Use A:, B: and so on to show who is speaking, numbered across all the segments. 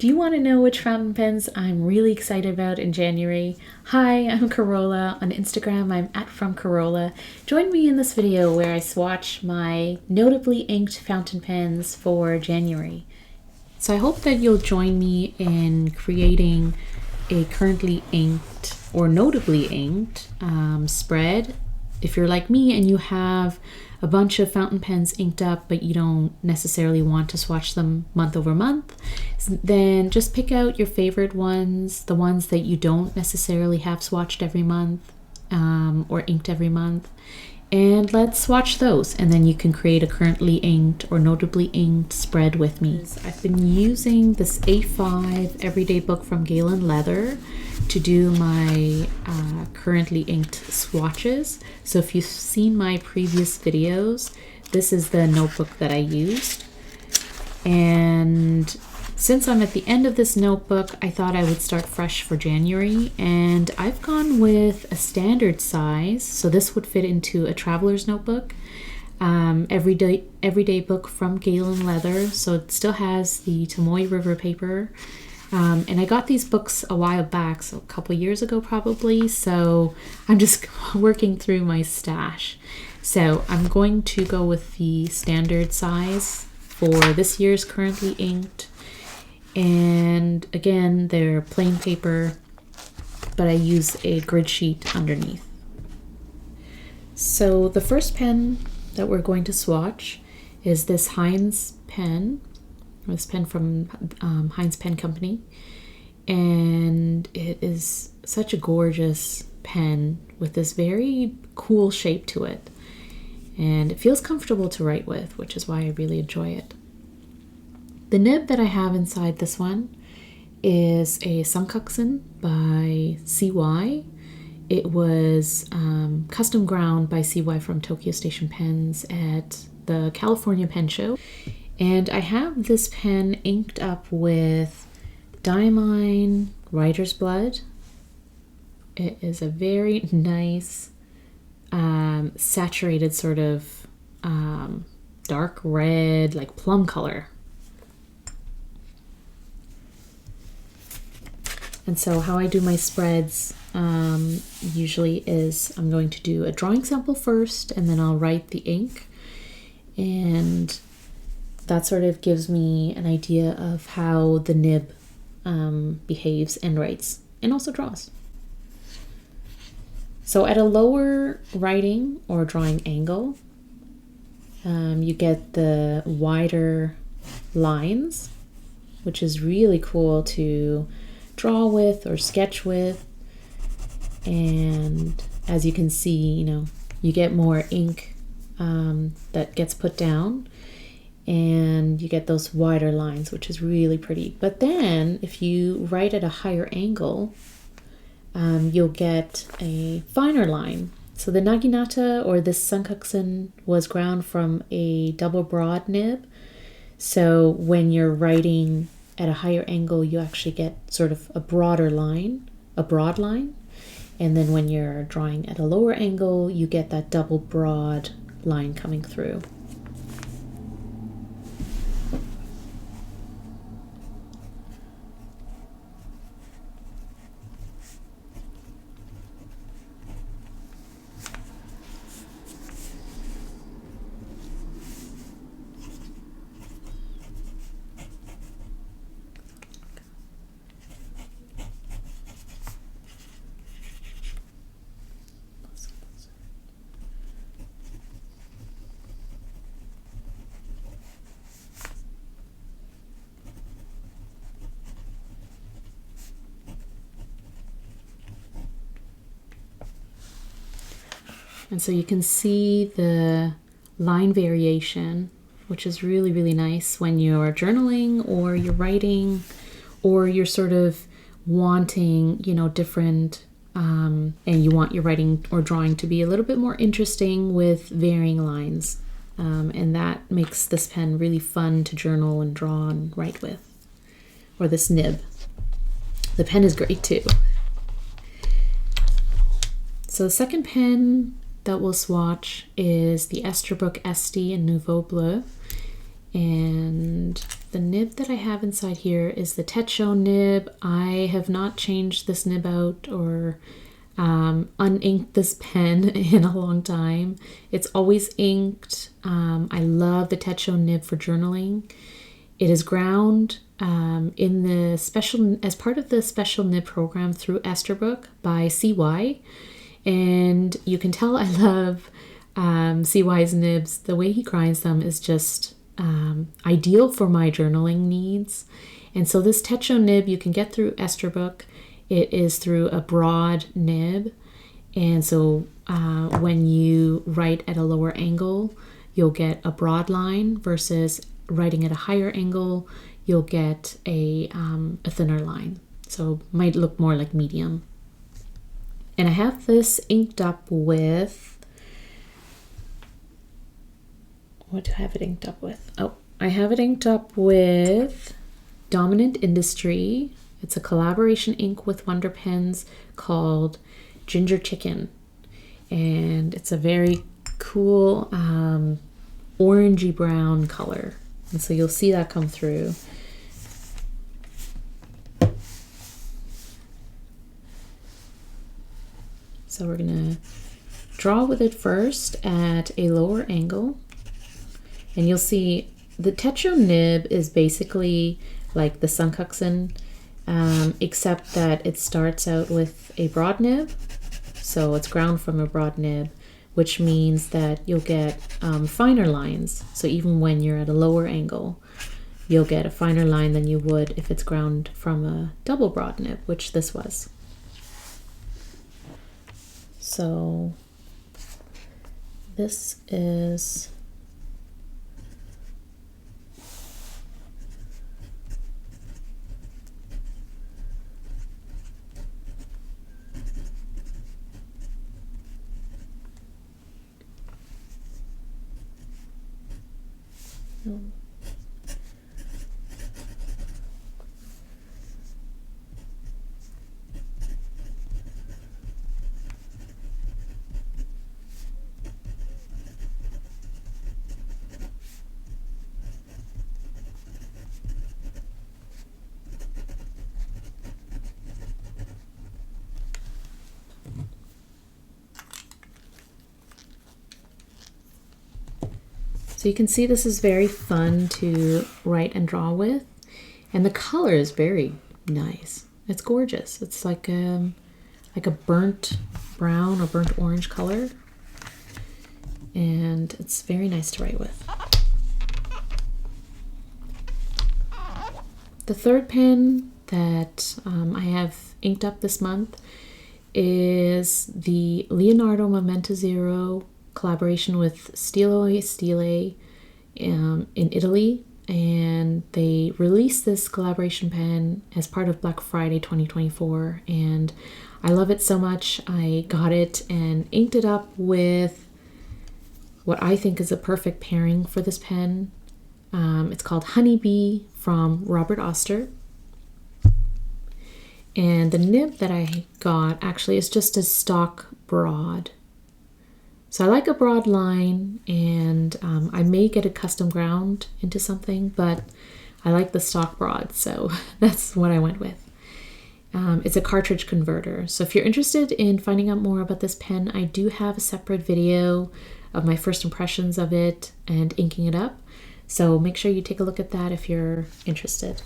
A: Do you want to know which fountain pens I'm really excited about in January? Hi, I'm Corolla. On Instagram, I'm @FromCorolla. Join me in this video where I swatch my notably inked fountain pens for January. So I hope that you'll join me in creating a currently inked or notably inked spread. If you're like me and you have a bunch of fountain pens inked up but you don't necessarily want to swatch them month over month, then just pick out your favorite ones, the ones that you don't necessarily have swatched every month or inked every month, and let's swatch those, and then you can create a currently inked or notably inked spread with me. I've been using this A5 everyday book from Galen Leather to do my currently inked swatches. So if you've seen my previous videos, this is the notebook that I used. And since I'm at the end of this notebook, I thought I would start fresh for January, and I've gone with a standard size. So this would fit into a traveler's notebook, everyday book from Galen Leather. So it still has the Tomoe River Paper. And I got these books a while back, so a couple years ago probably, so I'm just working through my stash. So I'm going to go with the standard size for this year's currently inked. And again, they're plain paper, but I use a grid sheet underneath. So the first pen that we're going to swatch is this Hinze pen. This pen from Hinze Pen Company, and it is such a gorgeous pen with this very cool shape to it, and it feels comfortable to write with, which is why I really enjoy it. The nib that I have inside this one is a sankakusen by CY. It was custom ground by CY from Tokyo Station Pens at the California Pen Show. And I have this pen inked up with Diamine Writer's Blood. It is a very nice, saturated sort of dark red, like plum color. And so how I do my spreads usually is I'm going to do a drawing sample first, and then I'll write the ink. And that sort of gives me an idea of how the nib behaves and writes and also draws. So at a lower writing or drawing angle, you get the wider lines, which is really cool to draw with or sketch with. And as you can see, you get more ink that gets put down, and you get those wider lines, which is really pretty. But then if you write at a higher angle, you'll get a finer line. So the naginata, or this sankakusen, was ground from a double broad nib. So when you're writing at a higher angle, you actually get sort of a broader line, a broad line. And then when you're drawing at a lower angle, you get that double broad line coming through. And so you can see the line variation, which is really, really nice when you're journaling or you're writing or you're sort of wanting, different, and you want your writing or drawing to be a little bit more interesting with varying lines. And that makes this pen really fun to journal and draw and write with. Or this nib. The pen is great too. So the second pen that we'll swatch is the Esterbrook Estie in Nouveau Bleu. And the nib that I have inside here is the techo nib. I have not changed this nib out or uninked this pen in a long time. It's always inked. I love the techo nib for journaling. It is ground in the special, as part of the special nib program through Esterbrook by CY. And you can tell I love CY's nibs. The way he grinds them is just ideal for my journaling needs. And so this techo nib you can get through Esterbrook. It is through a broad nib. And so when you write at a lower angle, you'll get a broad line versus writing at a higher angle, you'll get a thinner line. So it might look more like medium. And I have this inked up with, what do I have it inked up with? Oh, I have it inked up with Dominant Industry. It's a collaboration ink with Wonder Pens called Ginger Chicken. And it's a very cool orangey brown color. And so you'll see that come through. So we're gonna draw with it first at a lower angle. And you'll see the techo nib is basically like the sankakusen, except that it starts out with a broad nib. So it's ground from a broad nib, which means that you'll get finer lines. So even when you're at a lower angle, you'll get a finer line than you would if it's ground from a double broad nib, which this was. So this is so you can see this is very fun to write and draw with, and the color is very nice. It's gorgeous. It's like a burnt brown or burnt orange color, and it's very nice to write with. The third pen that I have inked up this month is the Leonardo Momento Zero collaboration with Stilo Stile in Italy, and they released this collaboration pen as part of Black Friday 2024, and I love it so much. I got it and inked it up with what I think is a perfect pairing for this pen. It's called Honeybee from Robert Oster, and the nib that I got actually is just a stock broad. So I like a broad line, and I may get a custom ground into something, but I like the stock broad, so that's what I went with. It's a cartridge converter. So if you're interested in finding out more about this pen, I do have a separate video of my first impressions of it and inking it up. So make sure you take a look at that if you're interested.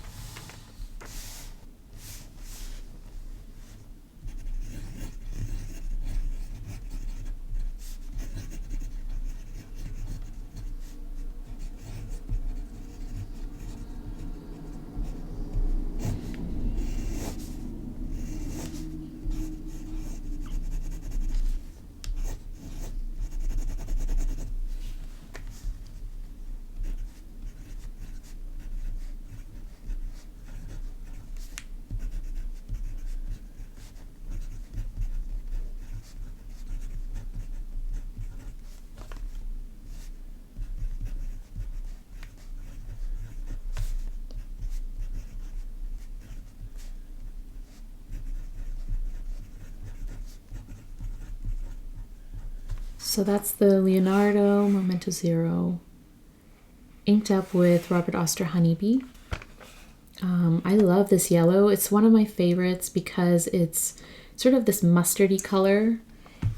A: So that's the Leonardo Momento Zero inked up with Robert Oster Honeybee. I love this yellow. It's one of my favorites because it's sort of this mustardy color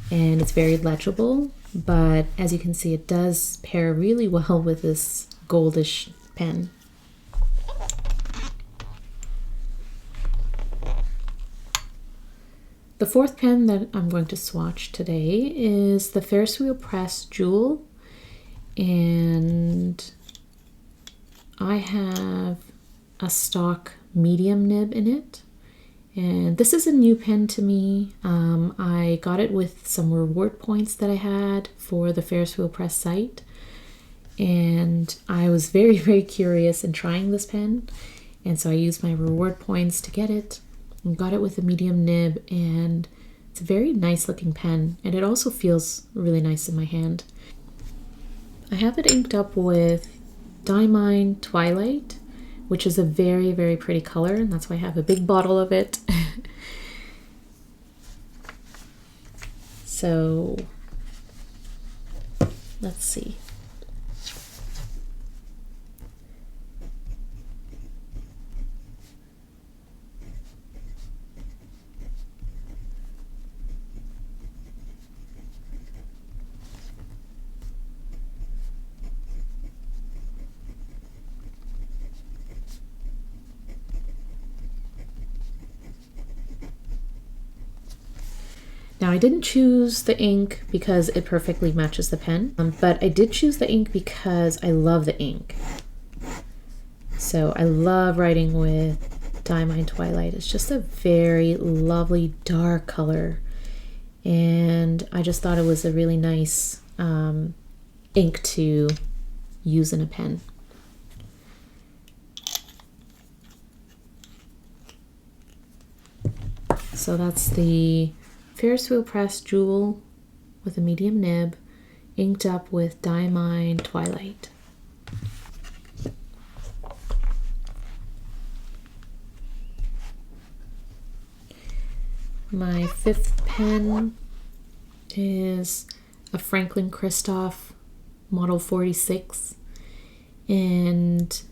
A: and it's very legible, but as you can see, it does pair really well with this goldish pen. The fourth pen that I'm going to swatch today is the Ferris Wheel Press Joule, and I have a stock medium nib in it. And this is a new pen to me. I got it with some reward points that I had for the Ferris Wheel Press site. And I was very, very curious in trying this pen. And so I used my reward points to get it and got it with a medium nib. And it's a very nice looking pen. And it also feels really nice in my hand. I have it inked up with Diamine Twilight, which is a very, very pretty color, and that's why I have a big bottle of it. So, let's see. Now I didn't choose the ink because it perfectly matches the pen, but I did choose the ink because I love the ink. So I love writing with Diamine Twilight. It's just a very lovely dark color, and I just thought it was a really nice ink to use in a pen. So that's the Ferris Wheel Press Joule with a medium nib, inked up with Diamine Twilight. My fifth pen is a Franklin-Christoph Model 46, and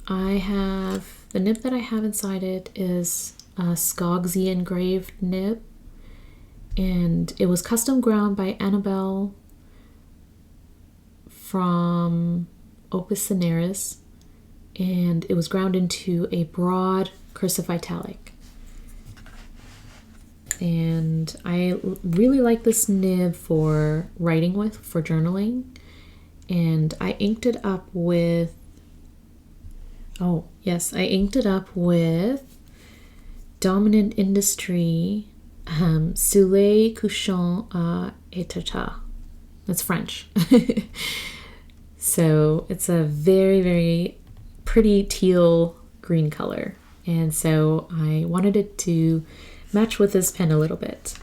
A: I have, the nib that I have inside it is a Skogsy engraved nib. And it was custom ground by Annabelle from Opus, and it was ground into a broad cursive italic. And I really like this nib for writing with, for journaling. And I inked it up with, oh yes, I inked it up with Dominant Industry Soleil, couchant, Etretat. That's French. So it's a very, very pretty teal green color. And so I wanted it to match with this pen a little bit.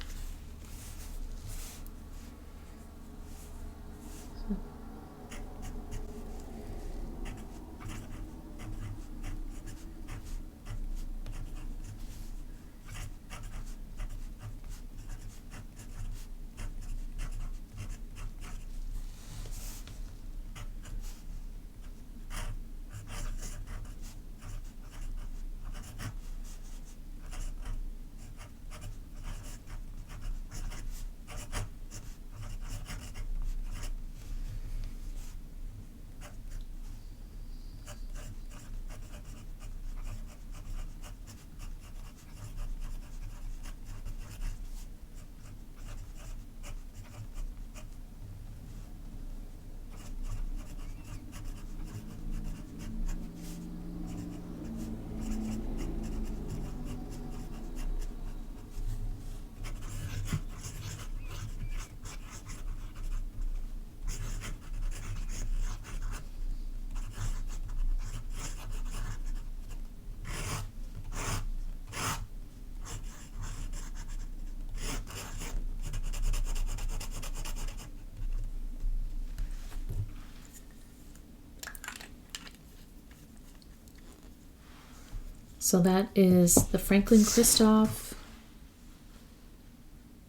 A: So that is the Franklin-Christoph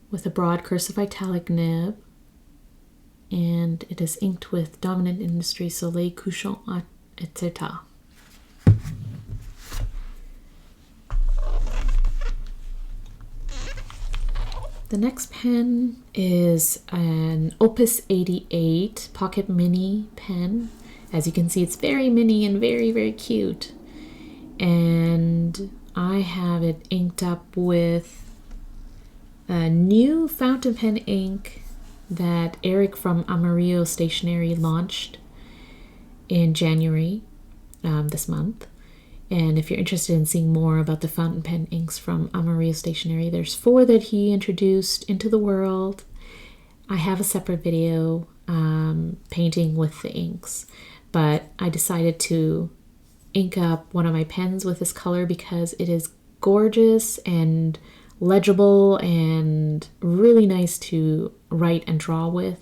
A: with a broad cursive italic nib, and it is inked with Dominant Industry Soleil, Couchant, Etretat. The next pen is an Opus 88 Pocket Mini pen. As you can see, it's very mini and very, very cute. And I have it inked up with a new fountain pen ink that Eric from Amarillo Stationery launched in January this month. And if you're interested in seeing more about the fountain pen inks from Amarillo Stationery, there's 4 that he introduced into the world. I have a separate video painting with the inks, but I decided to ink up one of my pens with this color because it is gorgeous and legible and really nice to write and draw with.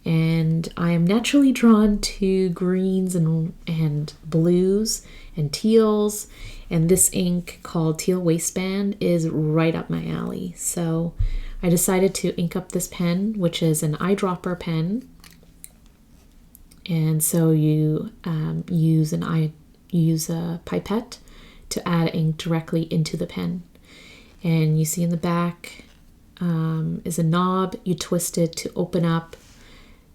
A: And I am naturally drawn to greens and blues and teals, and this ink called Teal Waistband is right up my alley. So I decided to ink up this pen, which is an eyedropper pen. And so you use a pipette to add ink directly into the pen. And you see in the back is a knob. You twist it to open up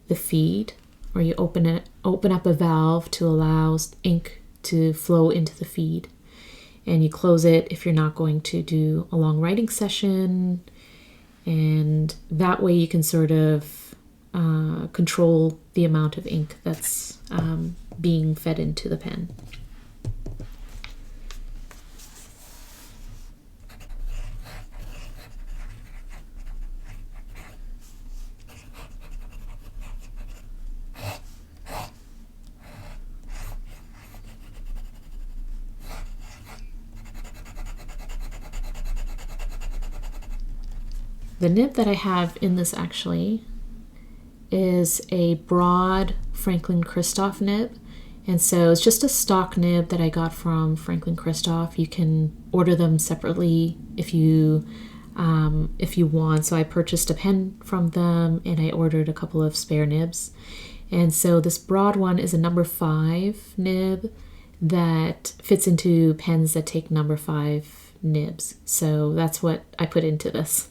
A: the feed, or you open up a valve to allow ink to flow into the feed. And you close it if you're not going to do a long writing session. And that way you can sort of control the amount of ink that's being fed into the pen. The nib that I have in this actually is a broad Franklin-Christoph nib. And so it's just a stock nib that I got from Franklin-Christoph. You can order them separately if you want. So I purchased a pen from them and I ordered a couple of spare nibs. And so this broad one is a number 5 nib that fits into pens that take number 5 nibs. So that's what I put into this.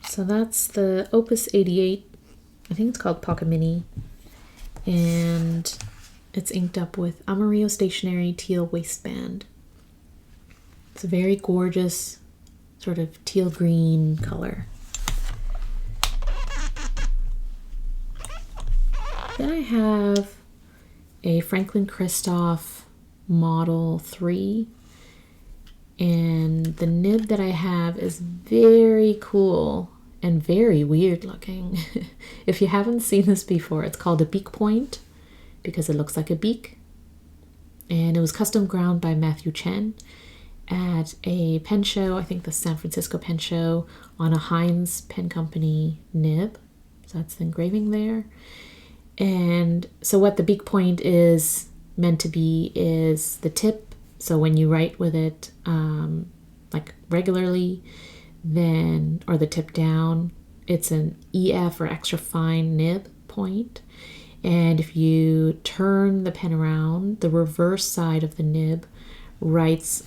A: So that's the Opus 88, I think it's called Pocket Mini, and it's inked up with Amarillo Stationery Teal Waistband. It's a very gorgeous sort of teal green color. Then I have a Franklin-Christoph Model 3. And the nib that I have is very cool and very weird looking. If you haven't seen this before, it's called a beak point because it looks like a beak. And it was custom ground by Matthew Chen at a pen show, I think the San Francisco pen show, on a Hinze Pen Company nib. So that's the engraving there. And so what the beak point is meant to be is the tip. So when you write with it like regularly, then, or the tip down, it's an EF or extra fine nib point. And if you turn the pen around, the reverse side of the nib writes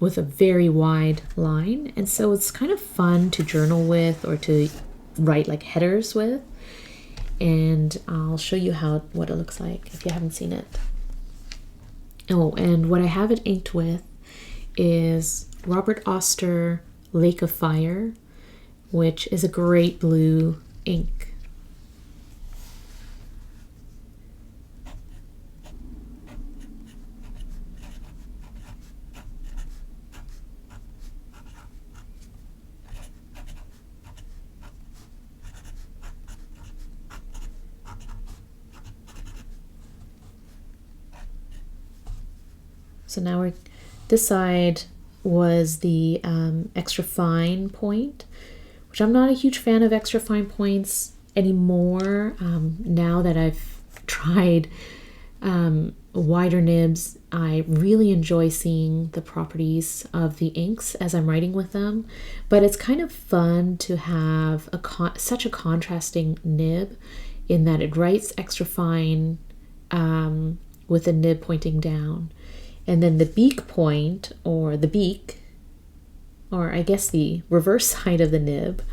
A: with a very wide line. And so it's kind of fun to journal with or to write like headers with. And I'll show you what it looks like if you haven't seen it. Oh, and what I have it inked with is Robert Oster Lake of Fire, which is a great blue ink. So now this side was the extra fine point, which I'm not a huge fan of extra fine points anymore. Now that I've tried wider nibs, I really enjoy seeing the properties of the inks as I'm writing with them, but it's kind of fun to have such a contrasting nib in that it writes extra fine with the nib pointing down, and then the beak point, or the beak, or I guess the reverse side of the nib,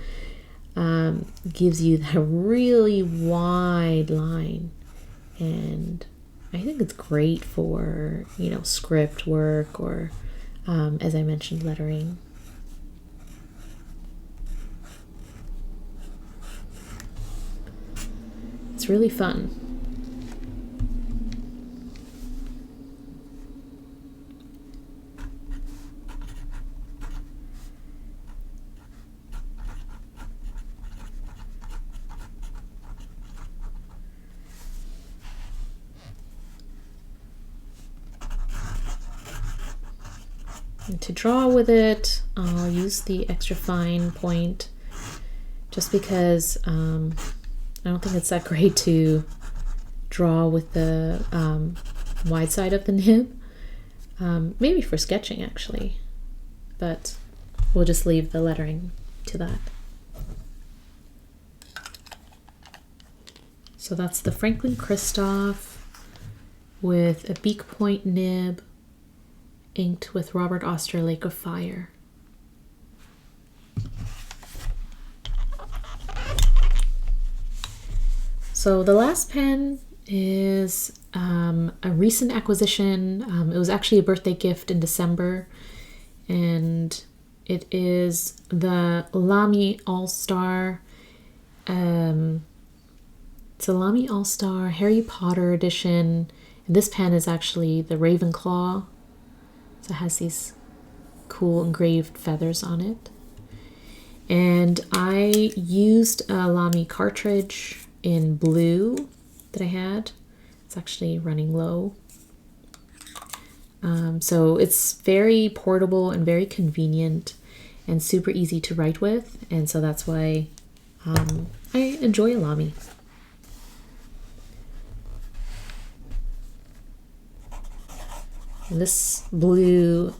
A: gives you that really wide line. And I think it's great for, you know, script work or, as I mentioned, lettering. It's really fun. And to draw with it, I'll use the extra fine point just because I don't think it's that great to draw with the wide side of the nib. Maybe for sketching actually, but we'll just leave the lettering to that. So that's the Franklin-Christoph with a beak point nib, inked with Robert Oster Lake of Fire. So the last pen is a recent acquisition. It was actually a birthday gift in December, and it is the Lamy AL-Star. It's a Lamy AL-Star Harry Potter edition, and this pen is actually the Ravenclaw. So it has these cool engraved feathers on it. And I used a Lamy cartridge in blue that I had. It's actually running low. So it's very portable and very convenient and super easy to write with. And so that's why I enjoy a Lamy. And this blue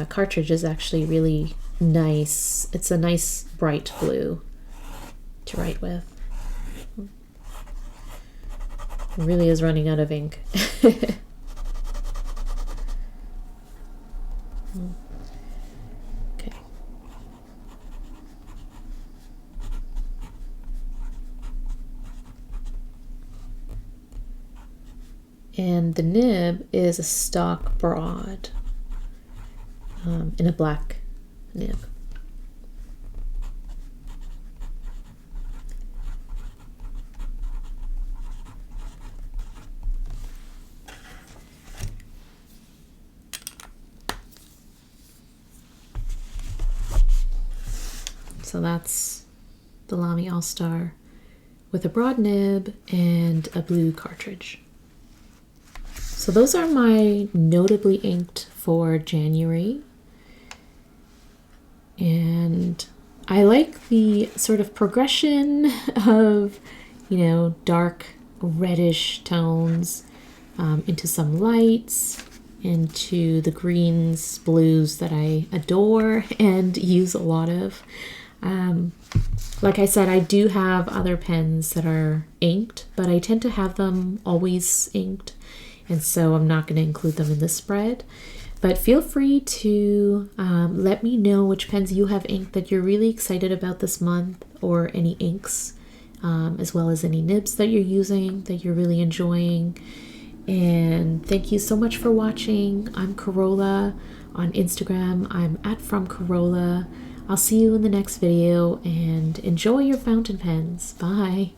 A: cartridge is actually really nice. It's a nice bright blue to write with. It really is running out of ink. Okay. And the nib is a stock broad in a black nib. So that's the Lamy AL-Star with a broad nib and a blue cartridge. So those are my notably inked for January. And I like the sort of progression of, you know, dark reddish tones into some lights, into the greens, blues that I adore and use a lot of. Like I said, I do have other pens that are inked, but I tend to have them always inked, and so I'm not going to include them in this spread. But feel free to let me know which pens you have inked that you're really excited about this month, or any inks, as well as any nibs that you're using that you're really enjoying. And thank you so much for watching. I'm Corolla on Instagram. I'm @FromCorolla. I'll see you in the next video, and enjoy your fountain pens. Bye.